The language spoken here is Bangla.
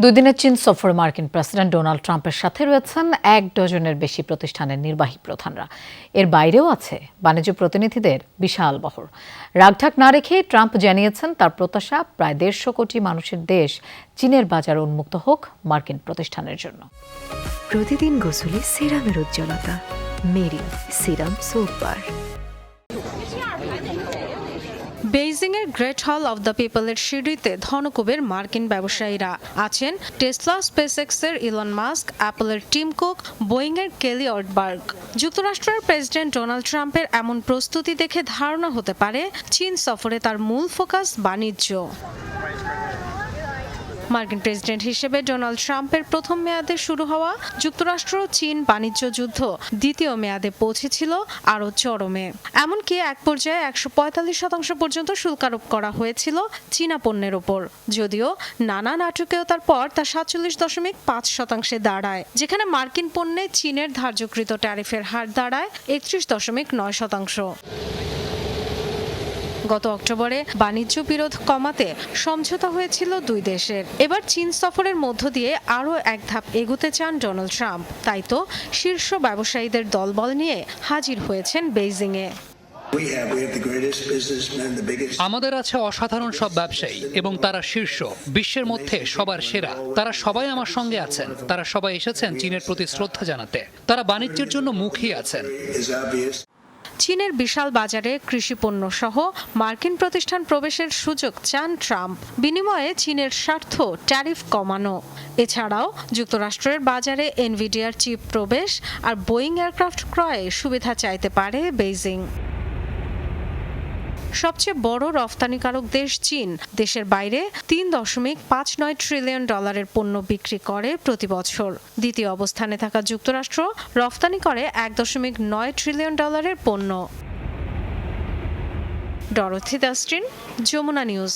দুদিনের চীন সফরে মার্কিন প্রেসিডেন্ট ডোনাল্ড ট্রাম্পের সাথে রয়েছেন ১ ডজনের বেশি প্রতিষ্ঠানের নির্বাহী প্রধানরা। এর বাইরেও আছে বাণিজ্য প্রতিনিধিদের বিশাল বহর। রাগঢাক না রেখে ট্রাম্প জানিয়েছেন তার প্রত্যাশা প্রায় ১৫০ কোটি মানুষের দেশ চীনের বাজার উন্মুক্ত হোক মার্কিন প্রতিষ্ঠানের জন্য। প্রতিদিন গোসলে সিরামের উজ্জ্বলতা মেরি সিরাম সোপ বার। বেইজিংয়ের গ্রেট হল অব দ্য পিপলের সিঁড়িতে ধনকুবের মার্কিন ব্যবসায়ীরা আছেন। টেসলা, স্পেসএক্সের ইলন মাস্ক, অ্যাপলের টিম কুক, বোয়িংয়ের কেলি অর্টবার্গ। যুক্তরাষ্ট্রের প্রেসিডেন্ট ডোনাল্ড ট্রাম্পের এমন প্রস্তুতি দেখে ধারণা হতে পারে চীন সফরে তার মূল ফোকাস বাণিজ্য। মার্কিন প্রেসিডেন্ট হিসেবে ডোনাল্ড ট্রাম্পের প্রথম মেয়াদে শুরু হওয়া যুক্তরাষ্ট্র চীন বাণিজ্য যুদ্ধ দ্বিতীয় মেয়াদে পৌঁছেছিল আরও চরমে। এমনকি এক পর্যায়ে ১৪৫% পর্যন্ত শুল্ক আরোপ করা হয়েছিল চীনা পণ্যের ওপর, যদিও নানা নাটকীয়তার পর তা ৪৭.৫% দাঁড়ায়, যেখানে মার্কিন পণ্যে চীনের ধার্যকৃত ট্যারিফের হার দাঁড়ায় ৩১.৯%। গত অক্টোবরে বাণিজ্য বিরোধ কমাতে সমঝোতা হয়েছিল দুই দেশের। এবার চীন সফরের মধ্য দিয়ে আরও এক ধাপ এগোতে চান ডোনাল্ড ট্রাম্প। তাই তো শীর্ষ ব্যবসায়ীদের দলবল নিয়ে হাজির হয়েছেন বেইজিংয়ে। আমাদের আছে অসাধারণ সব ব্যবসায়ী এবং তারা শীর্ষ বিশ্বের মধ্যে সবার সেরা। তারা সবাই আমার সঙ্গে আছেন। তারা সবাই এসেছেন চীনের প্রতি শ্রদ্ধা জানাতে। তারা বাণিজ্যের জন্য মুখিয়ে আছেন। চীনের বিশাল বাজারে কৃষিপণ্য সহ মার্কিন প্রতিষ্ঠান প্রবেশের সুযোগ চান ট্রাম্প। বিনিময়ে চীনের স্বার্থ ট্যারিফ কমানো। এছাড়াও যুক্তরাষ্ট্রের বাজারে এনভিডিয়ার চিপ প্রবেশ আর বোয়িং এয়ারক্রাফট ক্রয়ে সুবিধা চাইতে পারে বেইজিং। সবচেয়ে বড় রফতানিকারক দেশ চীন দেশের বাইরে $৩.৫৯ ট্রিলিয়ন পণ্য বিক্রি করে প্রতি বছর। দ্বিতীয় অবস্থানে থাকা যুক্তরাষ্ট্র রফতানি করে $১.৯ ট্রিলিয়ন পণ্য। Dorothy Dustin, Jamuna news.